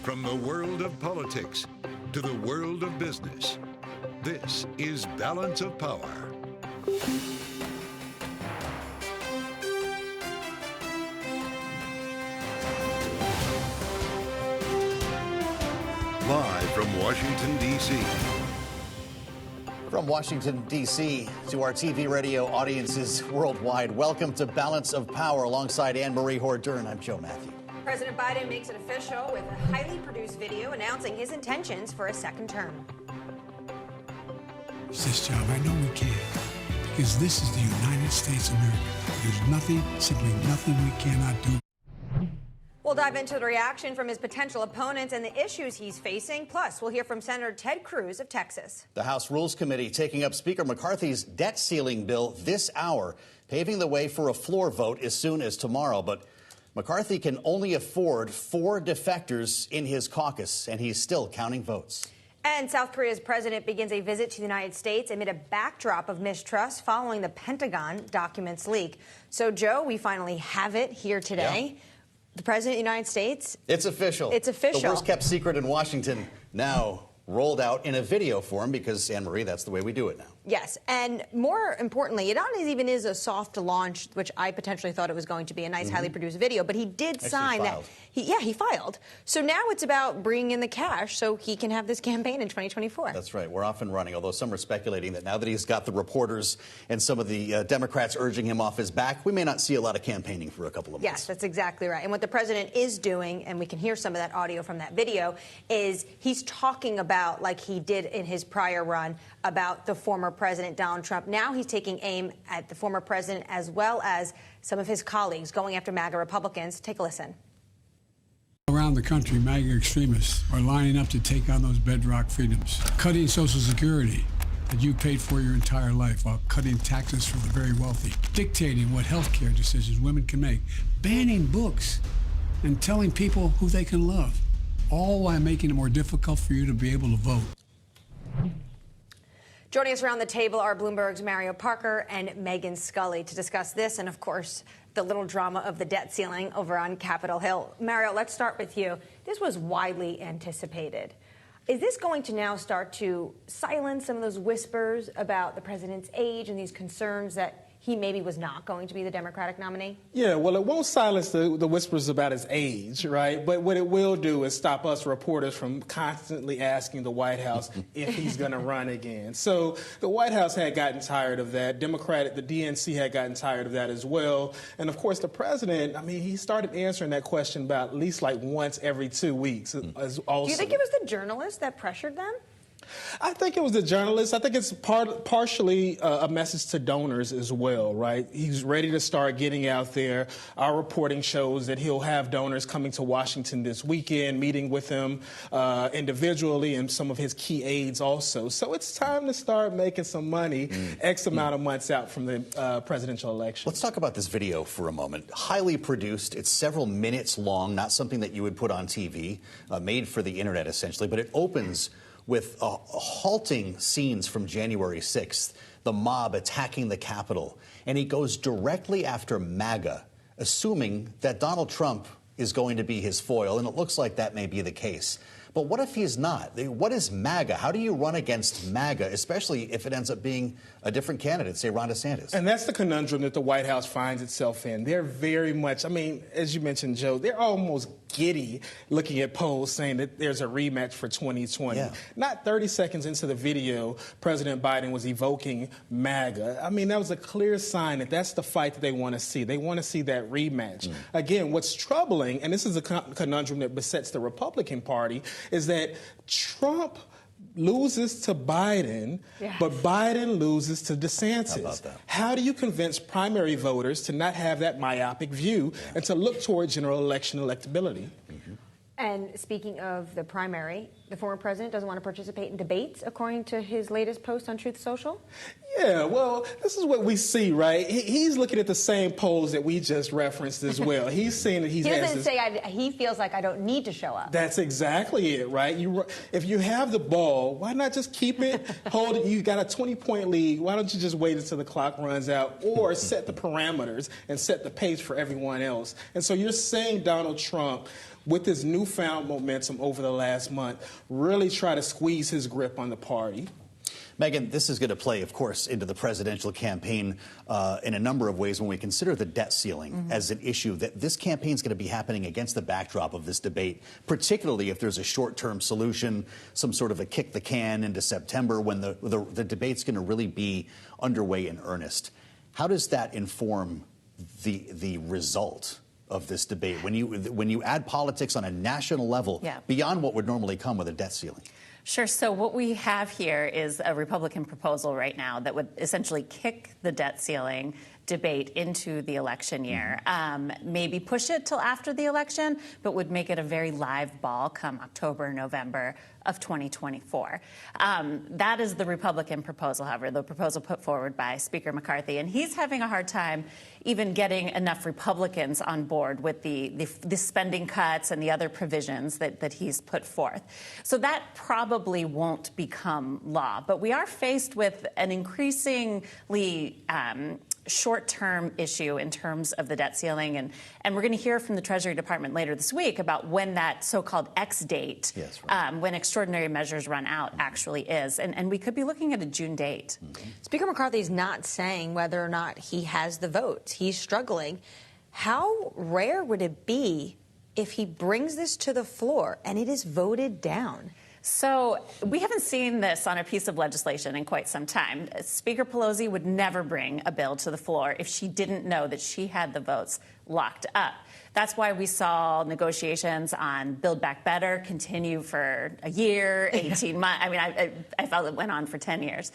From the world of politics to the world of business, this is Balance of Power. Live from Washington, D.C. From Washington, D.C. to our TV radio audiences worldwide, welcome to Balance of Power alongside Anne-Marie Hordern. I'm Joe Matthew. President Biden makes it official with a highly produced video announcing his intentions for a second term. It's this job. I know we can, because this is the United States of America. There's nothing, simply nothing we cannot do. We'll dive into the reaction from his potential opponents and the issues he's facing. Plus, we'll hear from Senator Ted Cruz of Texas. The House Rules Committee taking up Speaker McCarthy's debt ceiling bill this hour, paving the way for a floor vote as soon as tomorrow. But McCarthy can only afford 4 defectors in his caucus, and he's still counting votes. And South Korea's president begins a visit to the United States amid a backdrop of mistrust following the Pentagon documents leak. So, Joe, we finally have it here today. Yeah. The president of the United States. It's official. It's official. The worst kept secret in Washington now rolled out in a video form because, Anne-Marie, that's the way we do it now. Yes, and more importantly, it not even is a soft launch, which I potentially thought it was going to be a nice, highly produced video, but he did sign that. He filed. So now it's about bringing in the cash so he can have this campaign in 2024. That's right. We're off and running, although some are speculating that now that he's got the reporters and some of the Democrats urging him off his back, we may not see a lot of campaigning for a couple of months. Yes, that's exactly right. And what the president is doing, and we can hear some of that audio from that video, is he's talking about, like he did in his prior run, about the former President Donald Trump. Now he's taking aim at the former president as well as some of his colleagues, going after MAGA Republicans. Take a listen. Around the country, MAGA extremists are lining up to take on those bedrock freedoms, cutting Social Security that you paid for your entire life while cutting taxes for the very wealthy, dictating what health care decisions women can make, banning books, and telling people who they can love, all while making it more difficult for you to be able to vote. Joining us around the table are Bloomberg's Mario Parker and Megan Scully to discuss this and, of course, the little drama of the debt ceiling over on Capitol Hill. Mario, let's start with you. This was widely anticipated. Is this going to now start to silence some of those whispers about the president's age and these concerns that he maybe was not going to be the Democratic nominee? Yeah, well, it won't silence the whispers about his age, right? But what it will do is stop us reporters from constantly asking the White House if he's going to run again. So the White House had gotten tired of that. the DNC had gotten tired of that as well. And, of course, the president, I mean, he started answering that question about at least like once every 2 weeks. Also. Do you think it was the journalists that pressured them? I think it was the journalists. I think it's partially a message to donors as well, right? He's ready to start getting out there. Our reporting shows that he'll have donors coming to Washington this weekend, meeting with him individually and some of his key aides also. So it's time to start making some money X amount of months out from the presidential election. Let's talk about this video for a moment. Highly produced. It's several minutes long, not something that you would put on TV, made for the internet essentially, but it opens with halting scenes from January 6th, the mob attacking the Capitol. And he goes directly after MAGA, assuming that Donald Trump is going to be his foil, and it looks like that may be the case. But what if he's not? What is MAGA? How do you run against MAGA, especially if it ends up being a different candidate, say Ron DeSantis? And that's the conundrum that the White House finds itself in. They're very much, I mean, as you mentioned, Joe, they're almost giddy looking at polls saying that there's a rematch for 2020. Yeah. Not 30 seconds into the video, President Biden was evoking MAGA. I mean, that was a clear sign that that's the fight that they want to see. They want to see that rematch. Again, what's troubling, and this is a conundrum that besets the Republican Party, is that Trump loses to Biden, but Biden loses to DeSantis. How about that? How do you convince primary voters to not have that myopic view and to look toward general election electability? And speaking of the primary, the former president doesn't want to participate in debates, according to his latest post on Truth Social? Yeah, well, this is what we see, right? He's looking at the same polls that we just referenced as well. He's saying that he doesn't say he feels like I don't need to show up. That's exactly it, right? If you have the ball, why not just keep it, hold it? You got a 20-point lead. Why don't you just wait until the clock runs out, or set the parameters and set the pace for everyone else? And so you're saying Donald Trump, with his newfound momentum over the last month, really try to squeeze his grip on the party. Megan, this is going to play, of course, into the presidential campaign in a number of ways when we consider the debt ceiling as an issue. That this campaign is going to be happening against the backdrop of this debate, particularly if there's a short-term solution, some sort of a kick the can into September when the debate's going to really be underway in earnest. How does that inform the result of this debate when you add politics on a national level beyond what would normally come with a debt ceiling? Sure. So what we have here is a Republican proposal right now that would essentially kick the debt ceiling debate into the election year, maybe push it till after the election, but would make it a very live ball come October, November of 2024. That is the Republican proposal, however, the proposal put forward by Speaker McCarthy. And he's having a hard time even getting enough Republicans on board with the spending cuts and the other provisions that he's put forth. So that probably won't become law. But we are faced with an increasingly short-term issue in terms of the debt ceiling. And we're going to hear from the Treasury Department later this week about when that so-called X date, when extraordinary measures run out, actually is. And we could be looking at a June date. Speaker McCarthy's not saying whether or not he has the votes. He's struggling. How rare would it be if he brings this to the floor and it is voted down? So we haven't seen this on a piece of legislation in quite some time. Speaker Pelosi would never bring a bill to the floor if she didn't know that she had the votes locked up. That's why we saw negotiations on Build Back Better continue for a year, 18 months. I mean, I felt it went on for 10 years.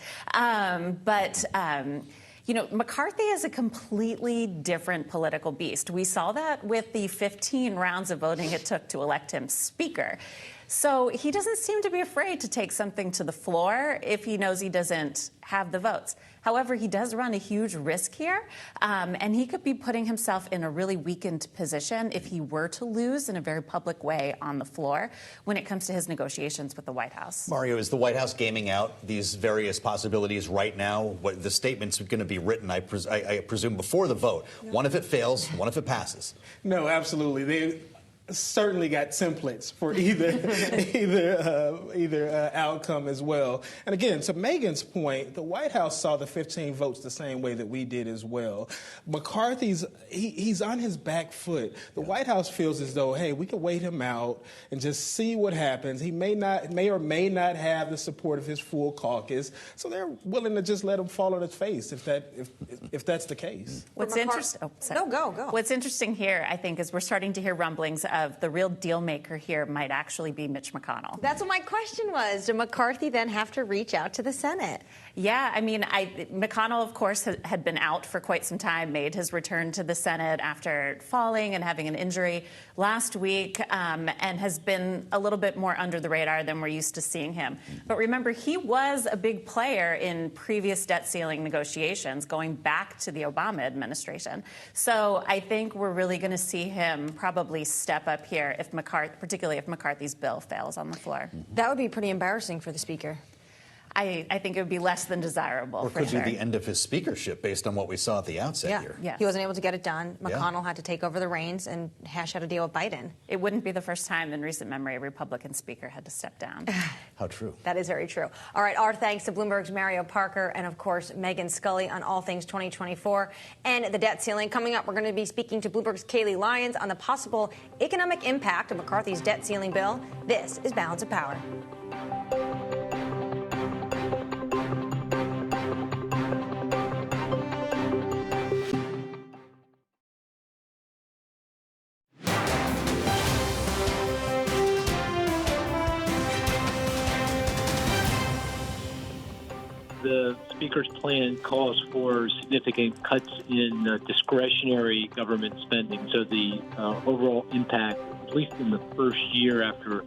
You know, McCarthy is a completely different political beast. We saw that with the 15 rounds of voting it took to elect him Speaker. So he doesn't seem to be afraid to take something to the floor if he knows he doesn't have the votes. However, he does run a huge risk here, and he could be putting himself in a really weakened position if he were to lose in a very public way on the floor when it comes to his negotiations with the White House. Mario, is the White House gaming out these various possibilities right now? What the statement's going to be written, I presume, before the vote. One if it fails, one if it passes. No, absolutely. They certainly got templates for either outcome as well. And again, to Megan's point, the White House saw the 15 votes the same way that we did as well. McCarthy's he's on his back foot. The White House feels as though, hey, we can wait him out and just see what happens. He may or may not have the support of his full caucus, so they're willing to just let him fall on his face if that's the case. What's interesting? Oh, sorry. No, go. What's interesting here, I think, is we're starting to hear rumblings of the real deal maker here might actually be Mitch McConnell. That's what my question was. Did McCarthy then have to reach out to the Senate? Yeah, I mean, McConnell, of course, had been out for quite some time, made his return to the Senate after falling and having an injury last week, and has been a little bit more under the radar than we're used to seeing him. But remember, he was a big player in previous debt ceiling negotiations going back to the Obama administration. So I think we're really going to see him probably step up here, particularly if McCarthy's bill fails on the floor. That would be pretty embarrassing for the Speaker. I think it would be less than desirable. Or could be the end of his speakership based on what we saw at the outset here. Yes. He wasn't able to get it done. McConnell had to take over the reins and hash out a deal with Biden. It wouldn't be the first time in recent memory a Republican speaker had to step down. How true. That is very true. All right, our thanks to Bloomberg's Mario Parker and, of course, Megan Scully on all things 2024 and the debt ceiling. Coming up, we're going to be speaking to Bloomberg's Kayleigh Lyons on the possible economic impact of McCarthy's debt ceiling bill. This is Balance of Power. The Speaker's plan calls for significant cuts in discretionary government spending. So the overall impact, at least in the first year after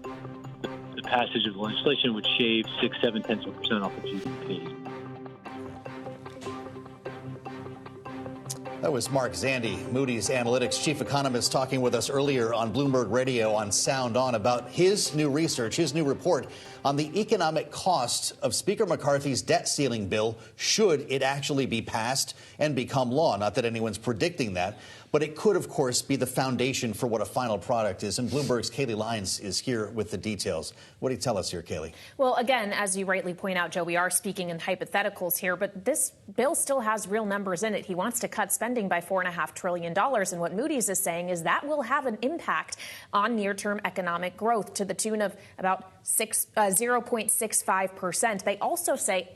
the passage of the legislation, would shave 0.6-0.7% off of GDP. That was Mark Zandi, Moody's Analytics chief economist, talking with us earlier on Bloomberg Radio on Sound On about his new research, his new report on the economic cost of Speaker McCarthy's debt ceiling bill, should it actually be passed and become law. Not that anyone's predicting that, but it could, of course, be the foundation for what a final product is. And Bloomberg's Kayleigh Lyons is here with the details. What do you tell us here, Kayleigh? Well, again, as you rightly point out, Joe, we are speaking in hypotheticals here, but this bill still has real numbers in it. He wants to cut spending by $4.5 trillion. And what Moody's is saying is that will have an impact on near-term economic growth to the tune of about 0.65%. They also say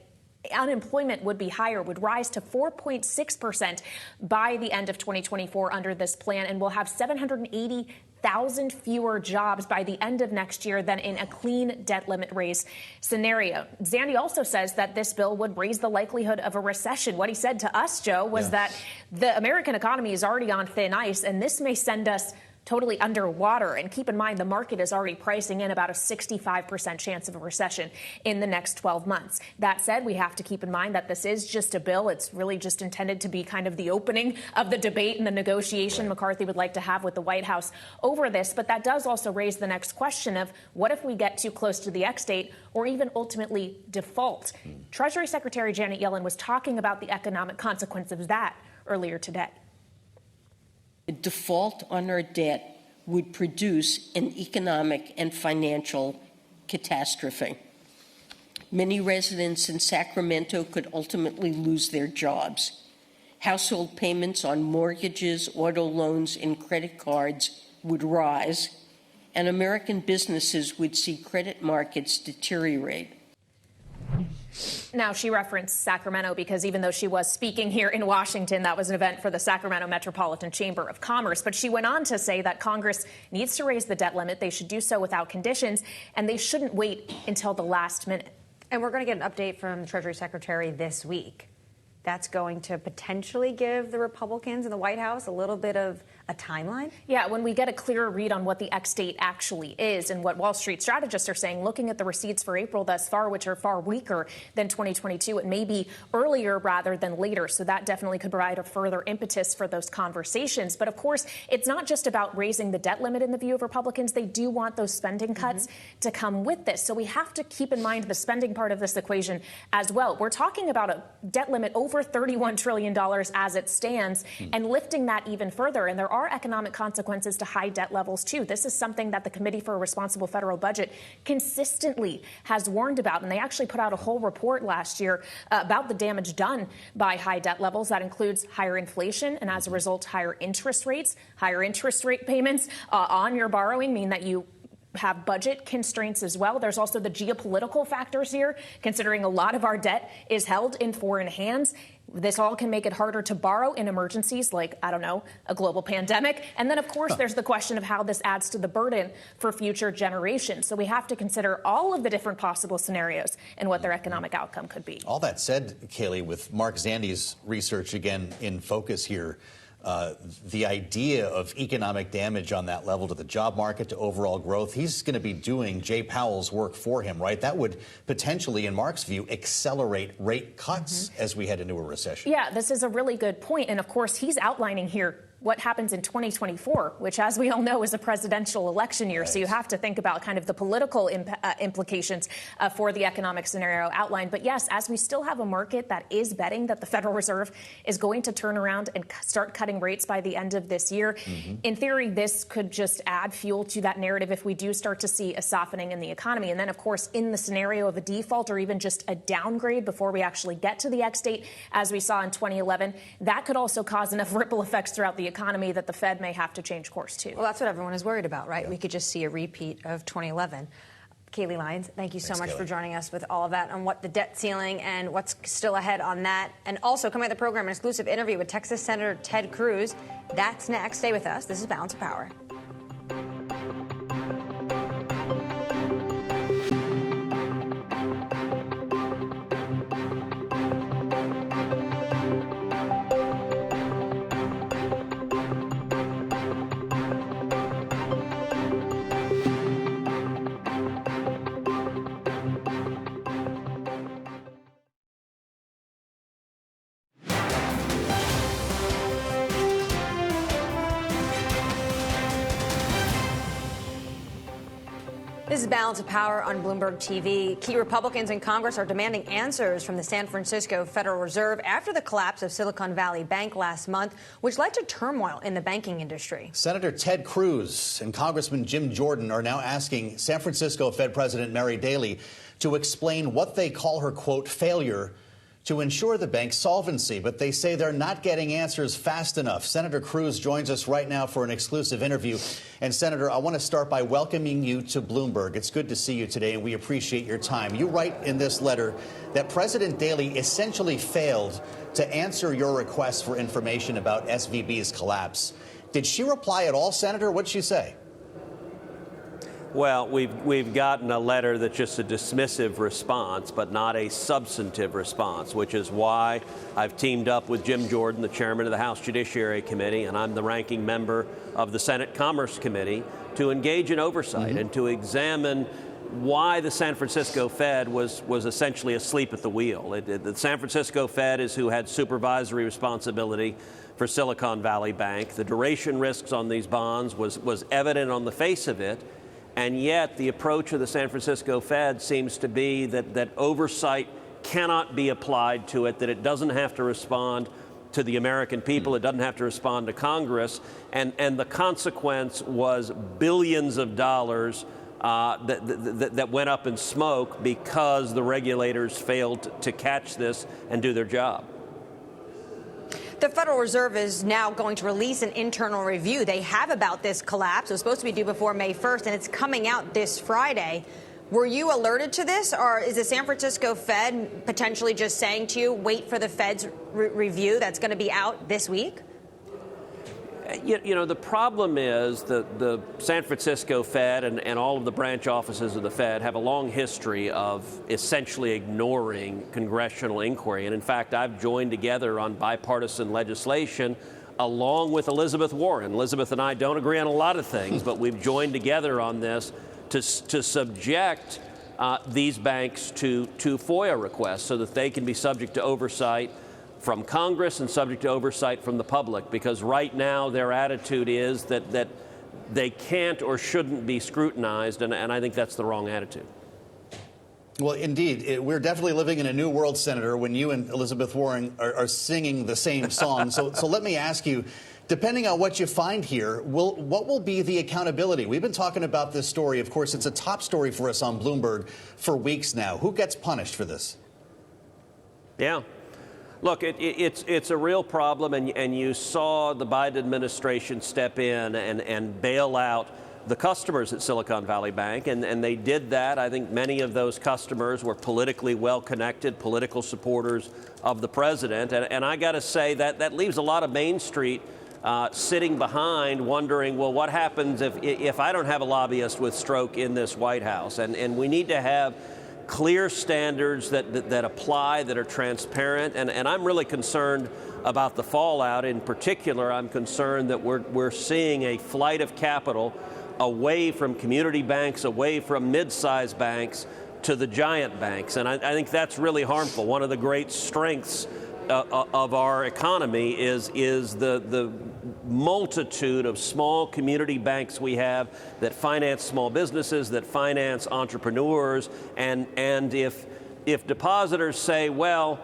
unemployment would be higher, would rise to 4.6% by the end of 2024 under this plan, and we'll have 780,000 fewer jobs by the end of next year than in a clean debt limit raise scenario. Zandi also says that this bill would raise the likelihood of a recession. What he said to us, Joe, was that the American economy is already on thin ice, and this may send us totally underwater. And keep in mind, the market is already pricing in about a 65% chance of a recession in the next 12 months. That said, we have to keep in mind that this is just a bill. It's really just intended to be kind of the opening of the debate and the negotiation McCarthy would like to have with the White House over this. But that does also raise the next question of what if we get too close to the X date or even ultimately default? Treasury Secretary Janet Yellen was talking about the economic consequences of that earlier today. A default on our debt would produce an economic and financial catastrophe. Many residents in Sacramento could ultimately lose their jobs. Household payments on mortgages, auto loans, and credit cards would rise, and American businesses would see credit markets deteriorate. Now, she referenced Sacramento because even though she was speaking here in Washington, that was an event for the Sacramento Metropolitan Chamber of Commerce. But she went on to say that Congress needs to raise the debt limit. They should do so without conditions, and they shouldn't wait until the last minute. And we're going to get an update from the Treasury Secretary this week. That's going to potentially give the Republicans in the White House a little bit of a timeline? Yeah, when we get a clearer read on what the X date actually is and what Wall Street strategists are saying, looking at the receipts for April thus far, which are far weaker than 2022, it may be earlier rather than later. So that definitely could provide a further impetus for those conversations. But of course, it's not just about raising the debt limit in the view of Republicans. They do want those spending cuts to come with this. So we have to keep in mind the spending part of this equation as well. We're talking about a debt limit over $31 trillion as it stands and lifting that even further. And there are economic consequences to high debt levels, too. This is something that the Committee for a Responsible Federal Budget consistently has warned about. And they actually put out a whole report last year about the damage done by high debt levels. That includes higher inflation and, as a result, higher interest rates. Higher interest rate payments on your borrowing mean that you have budget constraints as well. There's also the geopolitical factors here, considering a lot of our debt is held in foreign hands. This all can make it harder to borrow in emergencies like, I don't know, a global pandemic. And then, of course, there's the question of how this adds to the burden for future generations. So we have to consider all of the different possible scenarios and what their economic outcome could be. All that said, Kayleigh, with Mark Zandi's research again in focus here, the idea of economic damage on that level to the job market, to overall growth, he's going to be doing Jay Powell's work for him, right? That would potentially, in Mark's view, accelerate rate cuts as we head into a recession. Yeah, this is a really good point. And of course, he's outlining here what happens in 2024, which, as we all know, is a presidential election year. Right. So you have to think about kind of the political implications for the economic scenario outlined. But yes, as we still have a market that is betting that the Federal Reserve is going to turn around and start cutting rates by the end of this year, in theory, this could just add fuel to that narrative if we do start to see a softening in the economy. And then, of course, in the scenario of a default or even just a downgrade before we actually get to the X date, as we saw in 2011, that could also cause enough ripple effects throughout the economy that the Fed may have to change course, too. Well, that's what everyone is worried about, right? Yeah. We could just see a repeat of 2011. Kayleigh Lyons, thank you so much for joining us with all of that on what the debt ceiling and what's still ahead on that. And also, coming at the program, an exclusive interview with Texas Senator Ted Cruz. That's next. Stay with us. This is Balance of Power. This is Balance of Power on Bloomberg TV. Key Republicans in Congress are demanding answers from the San Francisco Federal Reserve after the collapse of Silicon Valley Bank last month, which led to turmoil in the banking industry. Senator Ted Cruz and Congressman Jim Jordan are now asking San Francisco Fed President Mary Daly to explain what they call her, quote, failure to ensure the bank's solvency, but they say they're not getting answers fast enough. Senator Cruz joins us right now for an exclusive interview. And, Senator, I want to start by welcoming you to Bloomberg. It's good to see you today, and we appreciate your time. You write in this letter that President Daly essentially failed to answer your request for information about SVB's collapse. Did she reply at all, Senator? What'd she say? Well, we've gotten a letter that's just a dismissive response, but not a substantive response, which is why I've teamed up with Jim Jordan, the chairman of the House Judiciary Committee, and I'm the ranking member of the Senate Commerce Committee, to engage in oversight and to examine why the San Francisco Fed was essentially asleep at the wheel. The San Francisco Fed is who had supervisory responsibility for Silicon Valley Bank. The duration risks on these bonds was evident on the face of it. And yet the approach of the San Francisco Fed seems to be that oversight cannot be applied to it, that it doesn't have to respond to the American people, it doesn't have to respond to Congress. And the consequence was billions of dollars that went up in smoke because the regulators failed to catch this and do their job. The Federal Reserve is now going to release an internal review they have about this collapse. It was supposed to be due before May 1st, and it's coming out this Friday. Were you alerted to this, or is the San Francisco Fed potentially just saying to you, wait for the Fed's review that's going to be out this week? You know, the problem is the San Francisco Fed and all of the branch offices of the Fed have a long history of essentially ignoring congressional inquiry. And in fact, I've joined together on bipartisan legislation along with Elizabeth Warren. Elizabeth and I don't agree on a lot of things, but we've joined together on this to subject these banks to FOIA requests so that they can be subject to oversight from Congress and subject to oversight from the public, because right now their attitude is that they can't or shouldn't be scrutinized, and I think that's the wrong attitude. Well, indeed, we're definitely living in a new world, Senator, when you and Elizabeth Warren are singing the same song. So let me ask you, depending on what you find here, what will be the accountability? We've been talking about this story. Of course, it's a top story for us on Bloomberg for weeks now. Who gets punished for this? Yeah. Look, it's a real problem, and you saw the Biden administration step in and bail out the customers at Silicon Valley Bank, and they did that. I think many of those customers were politically well-connected, political supporters of the president, and I got to say that leaves a lot of Main Street sitting behind wondering, well, what happens if I don't have a lobbyist with stroke in this White House? And we need to have clear standards that apply, that are transparent, and I'm really concerned about the fallout. In particular, I'm concerned that we're seeing a flight of capital away from community banks, away from mid-sized banks to the giant banks, and I think that's really harmful. One of the great strengths of our economy is the multitude of small community banks we have that finance small businesses, that finance entrepreneurs, and if depositors say, well,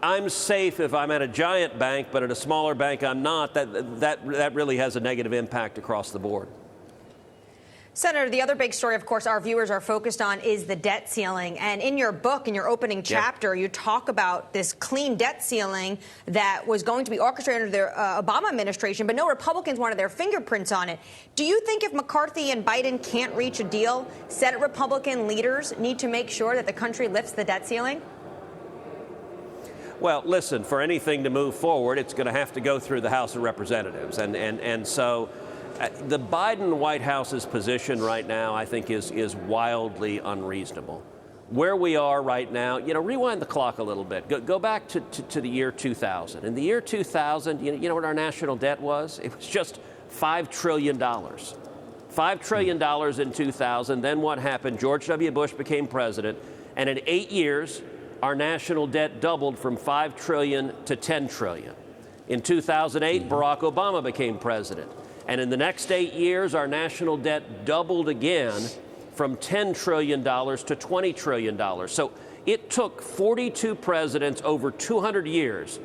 I'm safe if I'm at a giant bank, but at a smaller bank I'm not, that really has a negative impact across the board. Senator, the other big story, of course, our viewers are focused on is the debt ceiling. And in your book, in your opening chapter, you talk about this clean debt ceiling that was going to be orchestrated under the Obama administration, but no Republicans wanted their fingerprints on it. Do you think if McCarthy and Biden can't reach a deal, Senate Republican leaders need to make sure that the country lifts the debt ceiling? Well, listen, for anything to move forward, it's going to have to go through the House of Representatives. And so the Biden White House's position right now, I think, is wildly unreasonable. Where we are right now, rewind the clock a little bit. Go back to the year 2000. In the year 2000, you know what our national debt was? It was just $5 trillion. $5 trillion in 2000. Then what happened? George W. Bush became president, and in 8 years, our national debt doubled from $5 trillion to $10 trillion. In 2008, Barack Obama became president. And in the next 8 years, our national debt doubled again from $10 trillion to $20 trillion. So it took 42 presidents over 200 years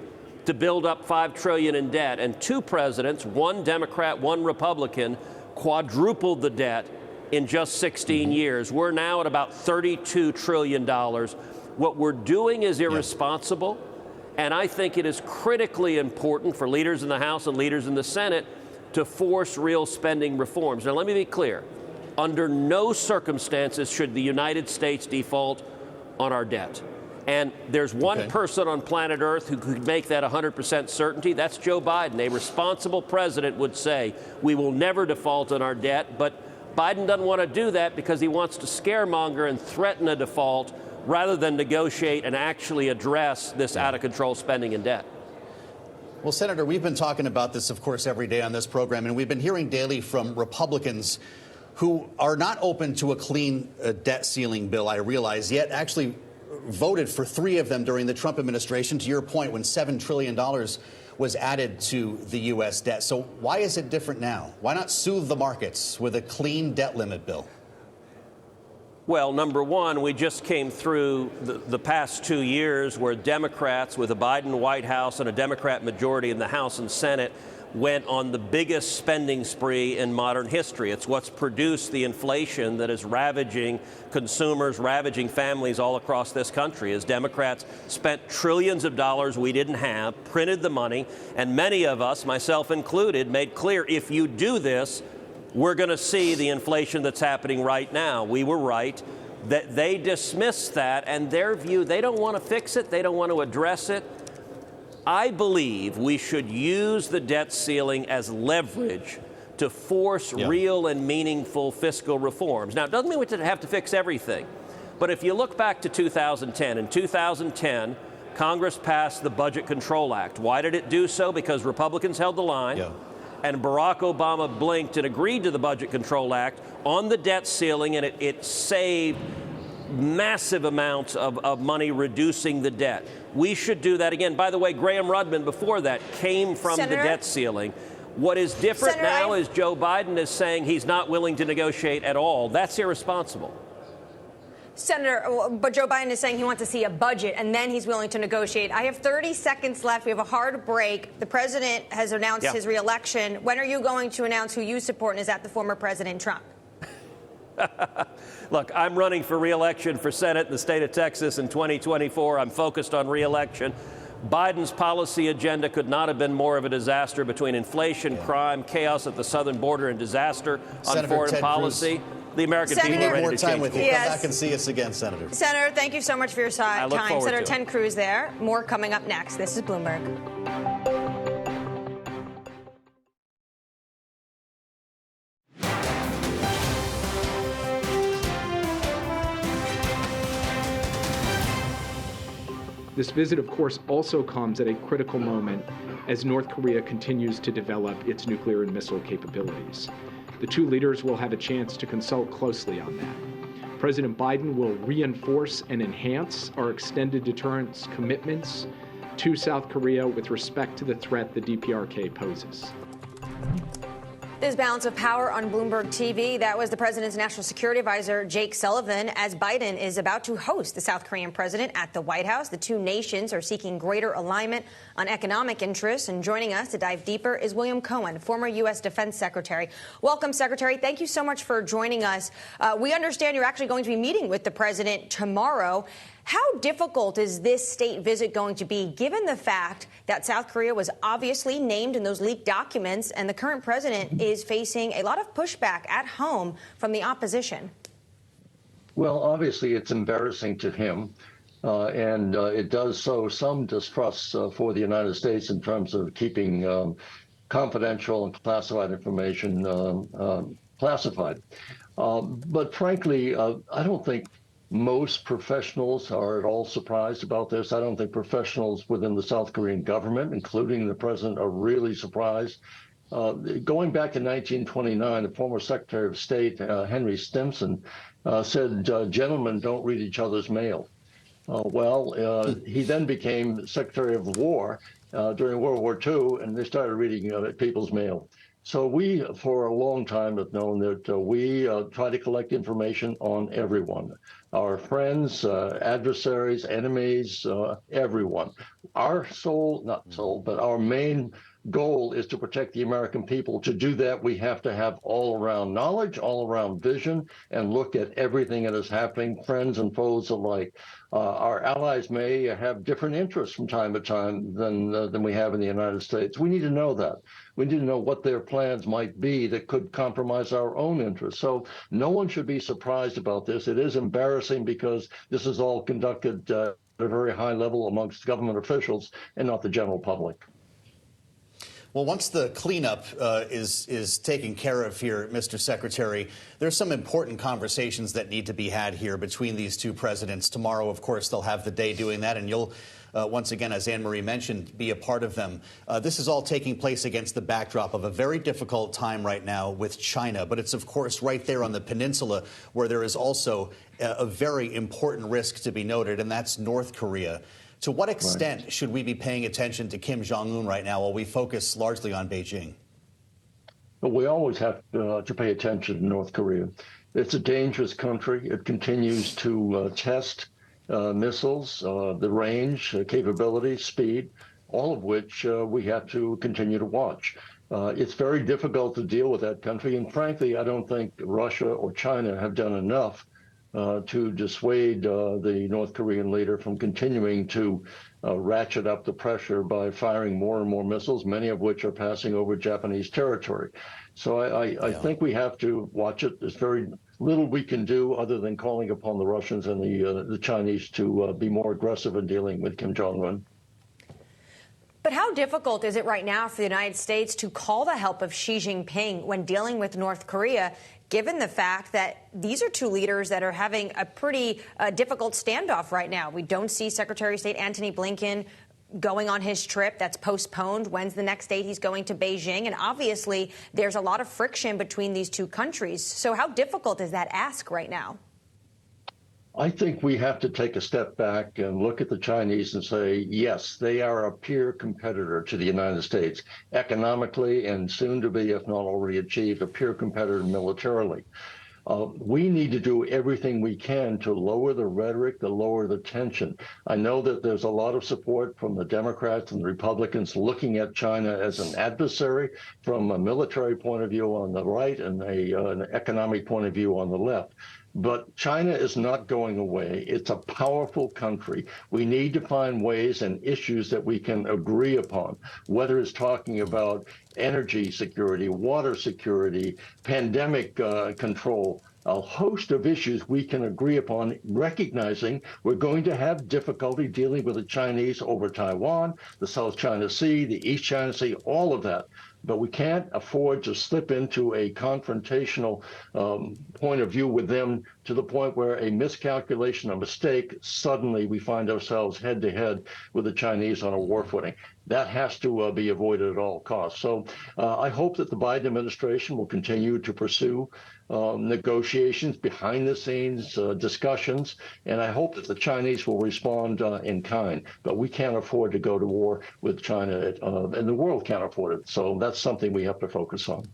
to build up $5 trillion in debt, and 2 presidents, one Democrat, one Republican, quadrupled the debt in just 16 years. We're now at about $32 trillion. What we're doing is irresponsible, and I think it is critically important for leaders in the House and leaders in the Senate to force real spending reforms. Now, let me be clear. Under no circumstances should the United States default on our debt. And there's one person on planet Earth who could make that 100% certainty. That's Joe Biden. A responsible president would say, we will never default on our debt. But Biden doesn't want to do that because he wants to scaremonger and threaten a default rather than negotiate and actually address this out-of-control spending and debt. Well, Senator, we've been talking about this, of course, every day on this program, and we've been hearing daily from Republicans who are not open to a clean debt ceiling bill, I realize, yet actually voted for 3 of them during the Trump administration, to your point, when $7 trillion was added to the U.S. debt. So why is it different now? Why not soothe the markets with a clean debt limit bill? Well, number one, we just came through the past 2 years where Democrats with a Biden White House and a Democrat majority in the House and Senate went on the biggest spending spree in modern history. It's what's produced the inflation that is ravaging consumers, ravaging families all across this country, as Democrats spent trillions of dollars we didn't have, printed the money, and many of us, myself included, made clear if you do this, we're going to see the inflation that's happening right now. We were right. That they dismissed that, and their view, they don't want to fix it, they don't want to address it. I believe we should use the debt ceiling as leverage to force real and meaningful fiscal reforms. Now, it doesn't mean we have to fix everything, but if you look back to 2010, in 2010, Congress passed the Budget Control Act. Why did it do so? Because Republicans held the line, and Barack Obama blinked and agreed to the Budget Control Act on the debt ceiling, and it saved massive amounts of money reducing the debt. We should do that again. By the way, Graham Rudman before that came from Senator? the debt ceiling. What is different Senator, now is Joe Biden is saying he's not willing to negotiate at all. That's irresponsible. Senator, but Joe Biden is saying he wants to see a budget and then he's willing to negotiate. I have 30 seconds left. We have a hard break. The president has announced his reelection. When are you going to announce who you support, and is that the former President Trump? Look, I'm running for re-election for Senate in the state of Texas in 2024. I'm focused on re-election. Biden's policy agenda could not have been more of a disaster between inflation, crime, chaos at the southern border, and disaster on foreign Ted policy. Cruz. The American people are ready more to time change with you. course. Come back and see us again, Senator. Senator, thank you so much for your time. Senator to Ted Cruz there. More coming up next. This is Bloomberg. This visit, of course, also comes at a critical moment as North Korea continues to develop its nuclear and missile capabilities. The two leaders will have a chance to consult closely on that. President Biden will reinforce and enhance our extended deterrence commitments to South Korea with respect to the threat the DPRK poses. This Balance of Power on Bloomberg TV. That was the president's national security advisor, Jake Sullivan, as Biden is about to host the South Korean president at the White House. The two nations are seeking greater alignment on economic interests. And joining us to dive deeper is William Cohen, former U.S. Defense Secretary. Welcome, Secretary. Thank you so much for joining us. We understand you're actually going to be meeting with the president tomorrow. How difficult is this state visit going to be, given the fact that South Korea was obviously named in those leaked documents and the current president is facing a lot of pushback at home from the opposition? Well, obviously, it's embarrassing to him, and it does sow some distrust for the United States in terms of keeping confidential and classified information classified. But frankly, I don't think most professionals are at all surprised about this. I don't think professionals within the South Korean government, including the president, are really surprised. Going back in 1929, the former Secretary of State, Henry Stimson, said, gentlemen don't read each other's mail. He then became Secretary of War during World War II, and they started reading people's mail. So we, for a long time, have known that we try to collect information on everyone, our friends, adversaries, enemies, everyone. Our but our main goal is to protect the American people. To do that, we have to have all-around knowledge, all-around vision, and look at everything that is happening, friends and foes alike. Our allies may have different interests from time to time than we have in the United States. We need to know that. We need to know what their plans might be that could compromise our own interests. So no one should be surprised about this. It is embarrassing because this is all conducted at a very high level amongst government officials and not the general public. Well, once the cleanup is taken care of here, Mr. Secretary, there's some important conversations that need to be had here between these two presidents. Tomorrow, of course, they'll have the day doing that, and you'll, once again, as Anne-Marie mentioned, be a part of them. This is all taking place against the backdrop of a very difficult time right now with China, but it's, of course, right there on the peninsula where there is also a very important risk to be noted, and that's North Korea. To what extent should we be paying attention to Kim Jong-un right now while we focus largely on Beijing? But we always have to pay attention to North Korea. It's a dangerous country. It continues to test missiles, the range, capability, speed, all of which we have to continue to watch. It's very difficult to deal with that country. And frankly, I don't think Russia or China have done enough to dissuade the North Korean leader from continuing to ratchet up the pressure by firing more and more missiles, many of which are passing over Japanese territory. So I think we have to watch it. There's very little we can do other than calling upon the Russians and the Chinese to be more aggressive in dealing with Kim Jong-un. But how difficult is it right now for the United States to call the help of Xi Jinping when dealing with North Korea, given the fact that these are two leaders that are having a pretty difficult standoff right now? We don't see Secretary of State Antony Blinken going on his trip. That's postponed. When's the next date he's going to Beijing? And obviously, there's a lot of friction between these two countries. So how difficult is that ask right now? I think we have to take a step back and look at the Chinese and say, yes, they are a peer competitor to the United States economically and soon to be, if not already achieved, a peer competitor militarily. We need to do everything we can to lower the rhetoric, to lower the tension. I know that there's a lot of support from the Democrats and the Republicans looking at China as an adversary from a military point of view on the right and an economic point of view on the left. But China is not going away. It's a powerful country. We need to find ways and issues that we can agree upon, whether it's talking about energy security, water security, pandemic control, a host of issues we can agree upon, recognizing we're going to have difficulty dealing with the Chinese over Taiwan, the South China Sea, the East China Sea, all of that. But we can't afford to slip into a confrontational point of view with them to the point where a miscalculation, a mistake, suddenly we find ourselves head-to-head with the Chinese on a war footing. That has to be avoided at all costs. So I hope that the Biden administration will continue to pursue negotiations, behind-the-scenes discussions, and I hope that the Chinese will respond in kind. But we can't afford to go to war with China, and the world can't afford it. So that's something we have to focus on.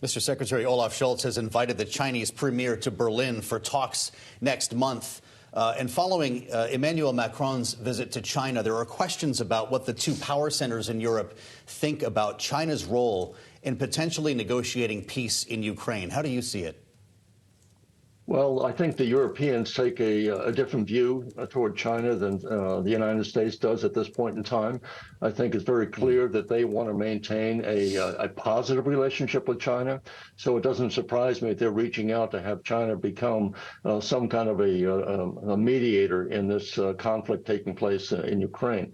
Mr. Secretary, Olaf Scholz has invited the Chinese premier to Berlin for talks next month. And following Emmanuel Macron's visit to China, there are questions about what the two power centers in Europe think about China's role in potentially negotiating peace in Ukraine. How do you see it? Well, I think the Europeans take a different view toward China than the United States does at this point in time. I think it's very clear that they want to maintain a positive relationship with China. So it doesn't surprise me if they're reaching out to have China become some kind of a mediator in this conflict taking place in Ukraine.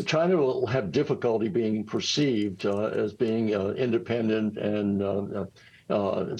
China will have difficulty being perceived as being independent and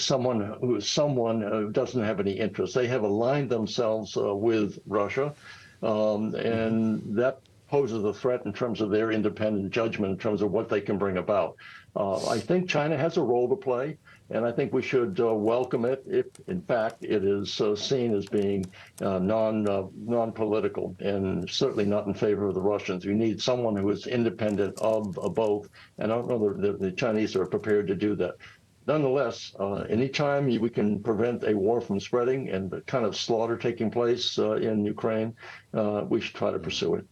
someone who doesn't have any interest. They have aligned themselves with Russia, and that poses a threat in terms of their independent judgment in terms of what they can bring about. I think China has a role to play, and I think we should welcome it if, in fact, it is seen as being non-political and certainly not in favor of the Russians. We need someone who is independent of both, and I don't know that the Chinese are prepared to do that. Nonetheless, anytime we can prevent a war from spreading and the kind of slaughter taking place in Ukraine, we should try to pursue it.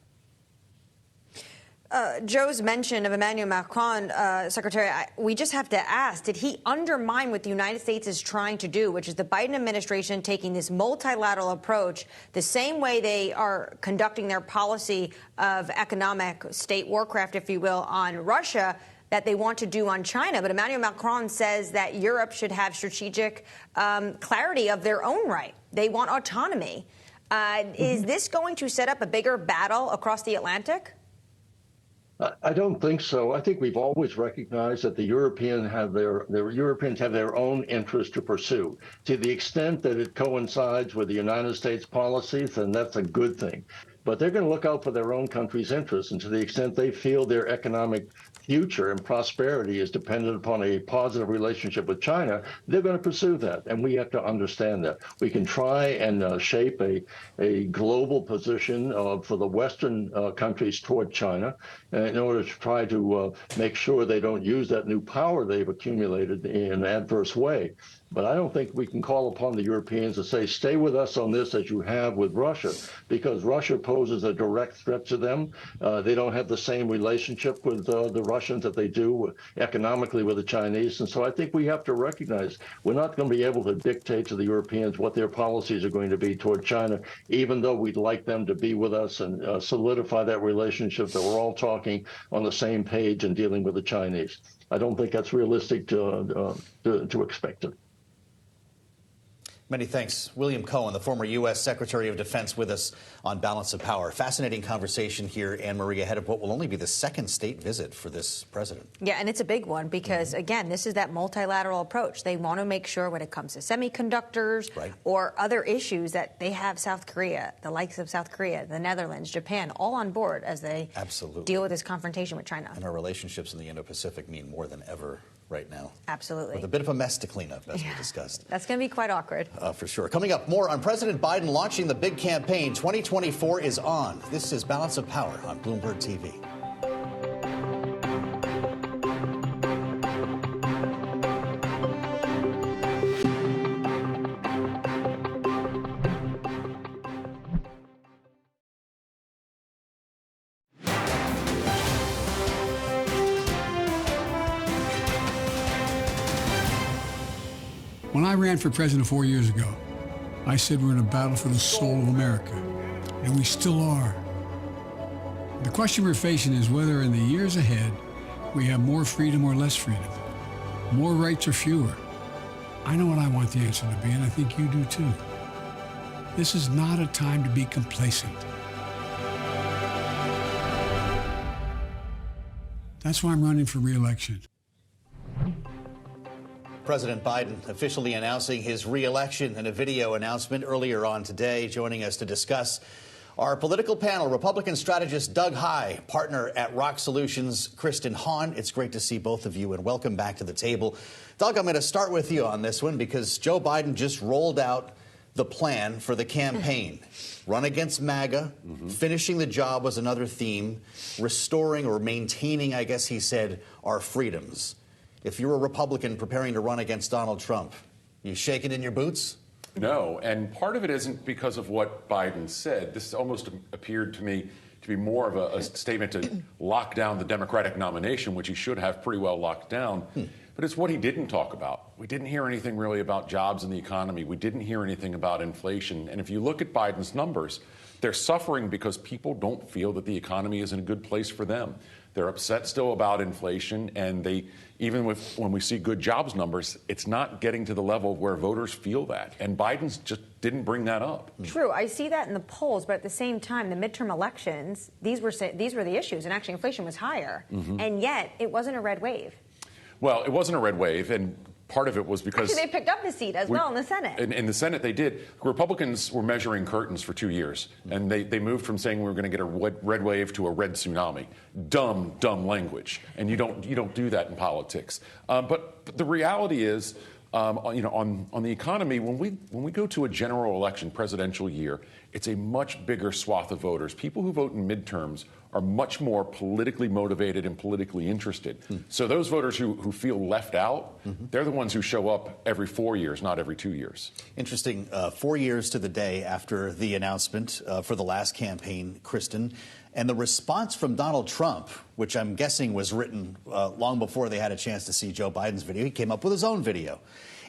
Joe's mention of Emmanuel Macron, Secretary, we just have to ask, did he undermine what the United States is trying to do, which is the Biden administration taking this multilateral approach, the same way they are conducting their policy of economic state warcraft, if you will, on Russia, that they want to do on China? But Emmanuel Macron says that Europe should have strategic clarity of their own right. They want autonomy. Is this going to set up a bigger battle across the Atlantic? I don't think so. I think we've always recognized that the Europeans have their own interests to pursue. To the extent that it coincides with the United States policies, then that's a good thing. But they're going to look out for their own country's interests, and to the extent they feel their economic future and prosperity is dependent upon a positive relationship with China, they're going to pursue that, and we have to understand that. We can try and shape a global position for the Western countries toward China in order to try to make sure they don't use that new power they've accumulated in an adverse way. But I don't think we can call upon the Europeans to say, stay with us on this as you have with Russia, because Russia poses a direct threat to them. They don't have the same relationship with the Russians that they do economically with the Chinese. And so I think we have to recognize we're not going to be able to dictate to the Europeans what their policies are going to be toward China, even though we'd like them to be with us and solidify that relationship that we're all talking on the same page and dealing with the Chinese. I don't think that's realistic to expect it. Many thanks. William Cohen, the former U.S. Secretary of Defense, with us on Balance of Power. Fascinating conversation here, Anne-Marie, ahead of what will only be the second state visit for this president. Yeah, and it's a big one because, again, this is that multilateral approach. They want to make sure when it comes to semiconductors or other issues that they have South Korea, the likes of South Korea, the Netherlands, Japan, all on board as they deal with this confrontation with China. And our relationships in the Indo-Pacific mean more than ever right now. Absolutely. With a bit of a mess to clean up, as we discussed. That's going to be quite awkward. For sure. Coming up, more on President Biden launching the big campaign. 2024 is on. This is Balance of Power on Bloomberg TV. When I ran for president 4 years ago, I said we're in a battle for the soul of America, and we still are. The question we're facing is whether in the years ahead we have more freedom or less freedom, more rights or fewer. I know what I want the answer to be, and I think you do too. This is not a time to be complacent. That's why I'm running for re-election. President Biden officially announcing his re-election in a video announcement earlier on today. Joining us to discuss our political panel, Republican strategist Doug Heye, partner at Rock Solutions, Kristen Hahn. It's great to see both of you, and welcome back to the table. Doug, I'm going to start with you on this one because Joe Biden just rolled out the plan for the campaign. Run against MAGA, finishing the job was another theme, restoring or maintaining, I guess he said, our freedoms. If you're a Republican preparing to run against Donald Trump, you shaking in your boots? No, and part of it isn't because of what Biden said. This almost appeared to me to be more of a statement to lock down the Democratic nomination, which he should have pretty well locked down. But it's what he didn't talk about. We didn't hear anything really about jobs and the economy. We didn't hear anything about inflation. And if you look at Biden's numbers, they're suffering because people don't feel that the economy is in a good place for them. They're upset still about inflation, and even when we see good jobs numbers, it's not getting to the level where voters feel that. And Biden's just didn't bring that up. True. I see that in the polls, but at the same time, the midterm elections, these were the issues, and actually inflation was higher. And yet, it wasn't a red wave. Well, it wasn't a red wave, and part of it was because actually they picked up a seat as well in the Senate. In the Senate, they did. Republicans were measuring curtains for 2 years, and they moved from saying we were going to get a red wave to a red tsunami. Dumb language, and you don't do that in politics. But the reality is, on the economy, when we go to a general election, presidential year, it's a much bigger swath of voters. People who vote in midterms are much more politically motivated and politically interested. So those voters who feel left out, they're the ones who show up every 4 years, not every 2 years. Interesting. 4 years to the day after the announcement for the last campaign, Kristen, and the response from Donald Trump, which I'm guessing was written long before they had a chance to see Joe Biden's video. He came up with his own video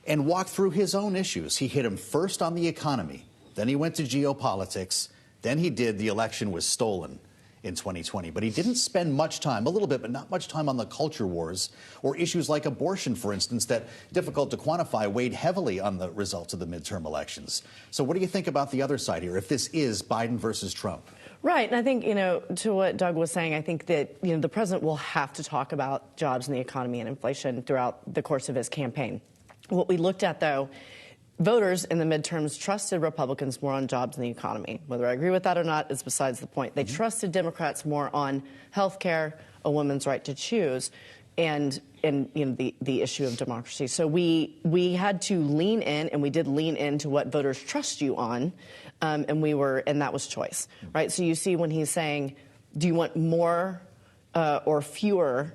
and walked through his own issues. He hit him first on the economy, then he went to geopolitics, then he did the election was stolen in 2020. But he didn't spend much time, a little bit, but not much time on the culture wars or issues like abortion, for instance, that, difficult to quantify, weighed heavily on the results of the midterm elections. So what do you think about the other side here, if this is Biden versus Trump? Right. And I think, to what Doug was saying, I think that, the president will have to talk about jobs and the economy and inflation throughout the course of his campaign. What we looked at, though, voters in the midterms trusted Republicans more on jobs and the economy. Whether I agree with that or not is besides the point. They trusted Democrats more on health care, a woman's right to choose, and the issue of democracy. So we had to lean in, and we did lean into what voters trust you on, and that was choice, right? So you see when he's saying, do you want more or fewer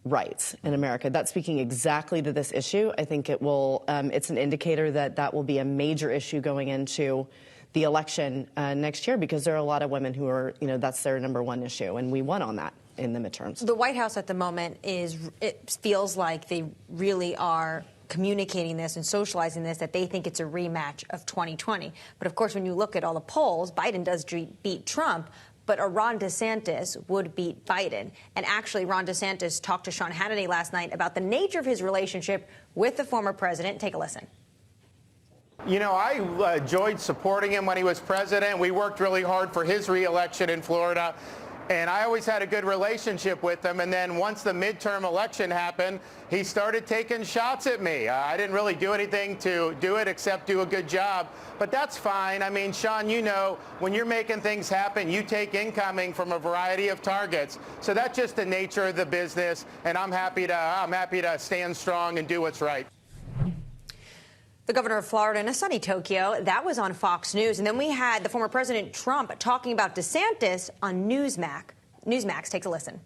rights in America? That's speaking exactly to this issue. I think it will. It's an indicator that will be a major issue going into the election next year, because there are a lot of women who are, that's their number one issue, and we won on that in the midterms. The White House at the moment it feels like they really are communicating this and socializing this, that they think it's a rematch of 2020. But of course, when you look at all the polls, Biden does beat Trump, but a Ron DeSantis would beat Biden. And actually, Ron DeSantis talked to Sean Hannity last night about the nature of his relationship with the former president. Take a listen. I enjoyed supporting him when he was president. We worked really hard for his reelection in Florida. And I always had a good relationship with him. And then once the midterm election happened, he started taking shots at me. I didn't really do anything to do it except do a good job. But that's fine. I mean, Sean, when you're making things happen, you take incoming from a variety of targets. So that's just the nature of the business. And I'm happy to stand strong and do what's right. The governor of Florida in a sunny Tokyo, that was on Fox News. And then we had the former President Trump talking about DeSantis on Newsmax. Newsmax takes a listen.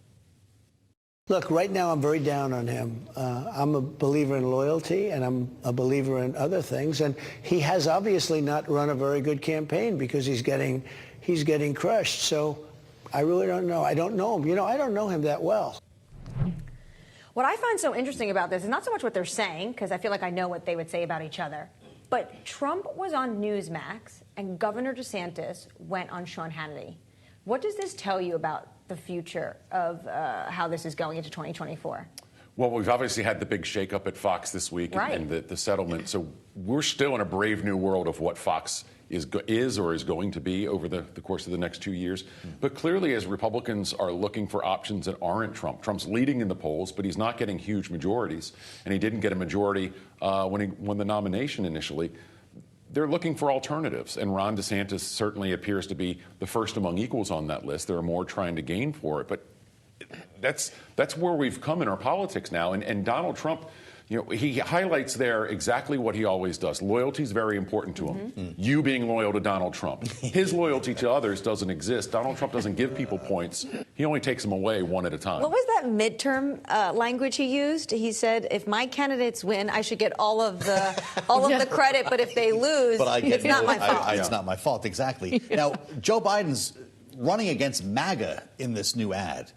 Look, right now I'm very down on him. I'm a believer in loyalty, and I'm a believer in other things. And he has obviously not run a very good campaign because he's getting crushed. So I really don't know. I don't know him. I don't know him that well. What I find so interesting about this is not so much what they're saying, because I feel like I know what they would say about each other, but Trump was on Newsmax and Governor DeSantis went on Sean Hannity. What does this tell you about the future of how this is going into 2024? Well, we've obviously had the big shakeup at Fox this week, right, and the settlement. So we're still in a brave new world of what Fox is or is going to be over the course of the next 2 years. But clearly, as Republicans are looking for options that aren't Trump, Trump's leading in the polls, but he's not getting huge majorities, and he didn't get a majority when he won the nomination initially. They're looking for alternatives, and Ron DeSantis certainly appears to be the first among equals on that list. There are more trying to gain for it, but that's where we've come in our politics now. And Donald Trump, he highlights there exactly what he always does. Loyalty is very important to him. You being loyal to Donald Trump. His loyalty to others doesn't exist. Donald Trump doesn't give people points. He only takes them away one at a time. What was that midterm language he used? He said, if my candidates win, I should get all of the credit, but if they lose, it's not my fault. It's not my fault, exactly. Now, Joe Biden's running against MAGA in this new ad.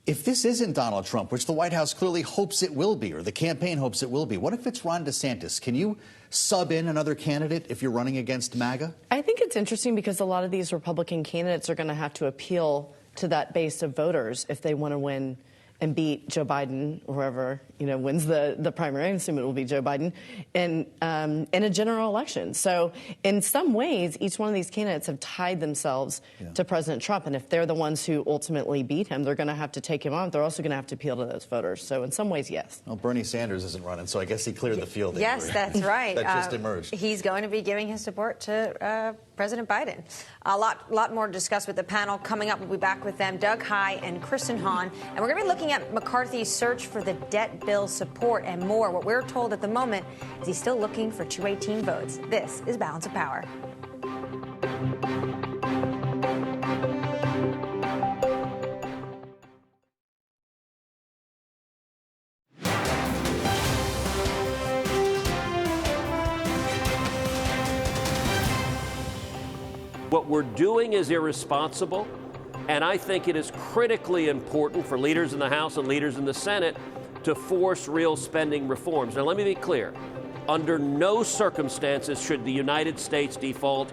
If this isn't Donald Trump, which the White House clearly hopes it will be, or the campaign hopes it will be, what if it's Ron DeSantis? Can you sub in another candidate if you're running against MAGA? I think it's interesting because a lot of these Republican candidates are going to have to appeal to that base of voters if they want to win and beat Joe Biden, or whoever wins the primary. I assume it will be Joe Biden in a general election. So in some ways, each one of these candidates have tied themselves to President Trump, and if they're the ones who ultimately beat him, they're going to have to take him on. They're also going to have to appeal to those voters. So in some ways, yes. Well, Bernie Sanders isn't running, so I guess he cleared the field. Yes, that's right. That just emerged. He's going to be giving his support to President Biden. A lot more to discuss with the panel coming up. We'll be back with them, Doug Heye and Kristen Hahn, and we're going to be looking at McCarthy's search for the debt bill support and more. What we're told at the moment is he's still looking for 218 votes. This is Balance of Power. What we're doing is irresponsible, and I think it is critically important for leaders in the House and leaders in the Senate to force real spending reforms. Now, let me be clear. Under no circumstances should the United States default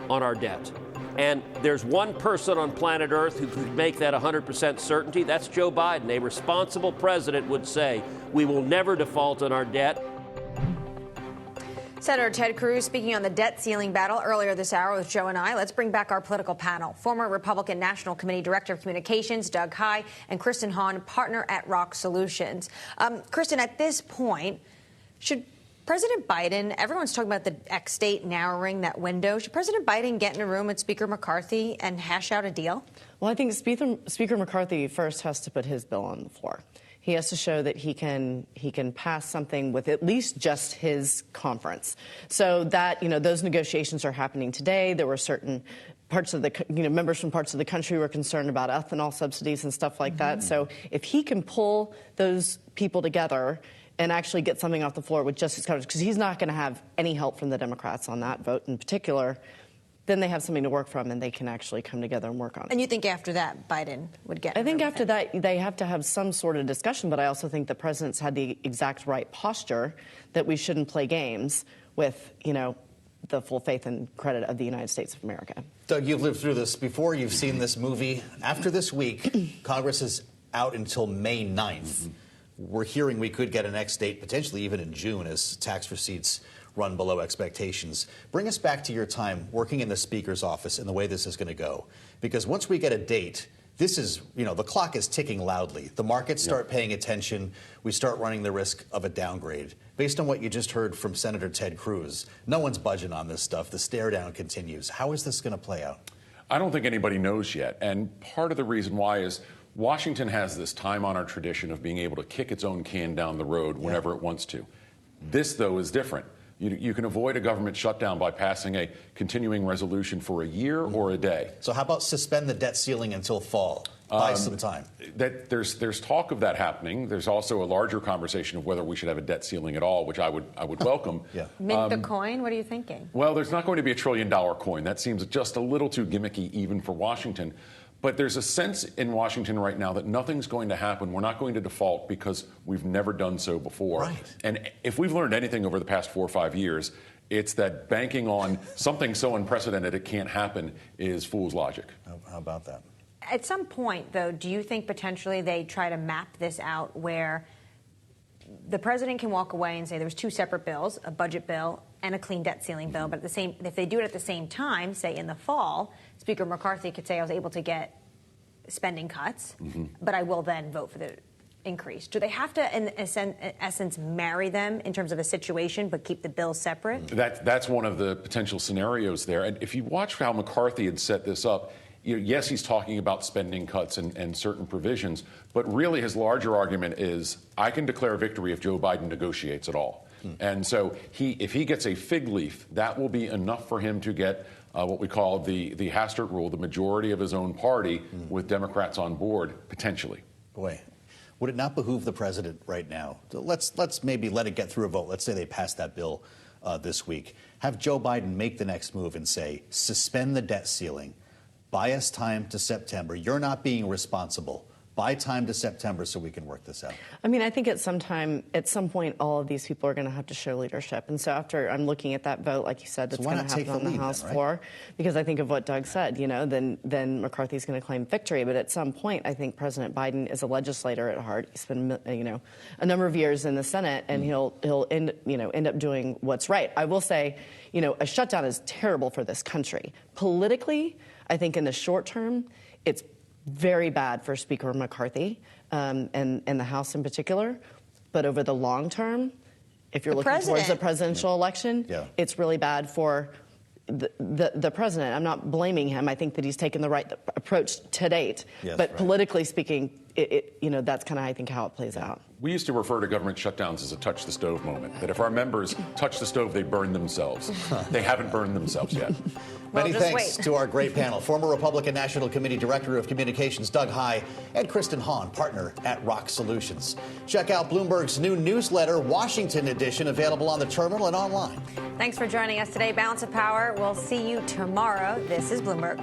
on our debt. And there's one person on planet Earth who could make that 100% certainty. That's Joe Biden. A responsible president would say, we will never default on our debt. Senator Ted Cruz speaking on the debt ceiling battle earlier this hour with Joe and I. Let's bring back our political panel. Former Republican National Committee Director of Communications, Doug Heye, and Kristen Hahn, partner at Rock Solutions. Kristen, at this point, should President Biden, everyone's talking about the X state narrowing that window. Should President Biden get in a room with Speaker McCarthy and hash out a deal? Well, I think Speaker McCarthy first has to put his bill on the floor. He has to show that he can pass something with at least just his conference. So that, those negotiations are happening today. There were certain parts of the, members from parts of the country were concerned about ethanol subsidies and stuff like that. So if he can pull those people together and actually get something off the floor with just his conference, because he's not going to have any help from the Democrats on that vote in particular, then they have something to work from and they can actually come together and work on it. And you think after that, Biden would get? I think after that, they have to have some sort of discussion, but I also think the president's had the exact right posture that we shouldn't play games with, the full faith and credit of the United States of America. Doug, you've lived through this before. You've seen this movie. After this week, Congress is out until May 9th. We're hearing we could get an X date, potentially even in June, as tax receipts run below expectations. Bring us back to your time working in the Speaker's office and the way this is going to go. Because once we get a date, this is, the clock is ticking loudly. The markets start paying attention. We start running the risk of a downgrade. Based on what you just heard from Senator Ted Cruz, no one's budging on this stuff. The stare down continues. How is this going to play out? I don't think anybody knows yet. And part of the reason why is Washington has this time-honored tradition of being able to kick its own can down the road whenever it wants to. This, though, is different. You can avoid a government shutdown by passing a continuing resolution for a year or a day. So how about suspend the debt ceiling until fall? Buy some time. There's talk of that happening. There's also a larger conversation of whether we should have a debt ceiling at all, which I would welcome. Mint the coin? What are you thinking? Well, there's not going to be $1 trillion coin. That seems just a little too gimmicky even for Washington. But there's a sense in Washington right now that nothing's going to happen. We're not going to default because we've never done so before. Right. And if we've learned anything over the past 4 or 5 years, it's that banking on something so unprecedented it can't happen is fool's logic. How about that? At some point, though, do you think potentially they try to map this out where the president can walk away and say there's 2 separate bills, a budget bill and a clean debt ceiling bill, but if they do it at the same time, say in the fall, Speaker McCarthy could say I was able to get spending cuts, but I will then vote for the increase. Do they have to, in essence, marry them in terms of a situation, but keep the bills separate? That's one of the potential scenarios there. And if you watch how McCarthy had set this up, yes, he's talking about spending cuts and certain provisions, but really his larger argument is I can declare victory if Joe Biden negotiates at all. And so if he gets a fig leaf, that will be enough for him to get what we call the Hastert rule, the majority of his own party with Democrats on board, potentially. Boy, would it not behoove the president right now? Let's maybe let it get through a vote. Let's say they pass that bill this week. Have Joe Biden make the next move and say, suspend the debt ceiling. Buy us time to September. You're not being responsible. buy time to September so we can work this out. I mean, I think at some point, all of these people are going to have to show leadership. And so after I'm looking at that vote, like you said, that's going to happen on the House floor, because I think of what Doug said, then McCarthy's going to claim victory. But at some point, I think President Biden is a legislator at heart. He's been, a number of years in the Senate, and he'll end up doing what's right. I will say, a shutdown is terrible for this country. Politically, I think in the short term, it's very bad for Speaker McCarthy and the House in particular. But over the long term, if you're looking towards the presidential election, it's really bad for the president. I'm not blaming him. I think that he's taken the right approach to date. Yes, but politically speaking, that's kind of, I think, how it plays out. We used to refer to government shutdowns as a touch the stove moment, that if our members touch the stove, they burn themselves. They haven't burned themselves yet. Many thanks to our great panel. Former Republican National Committee Director of Communications Doug Heye and Kristen Hahn, partner at Rock Solutions. Check out Bloomberg's new newsletter, Washington Edition, available on the terminal and online. Thanks for joining us today. Balance of Power. We'll see you tomorrow. This is Bloomberg.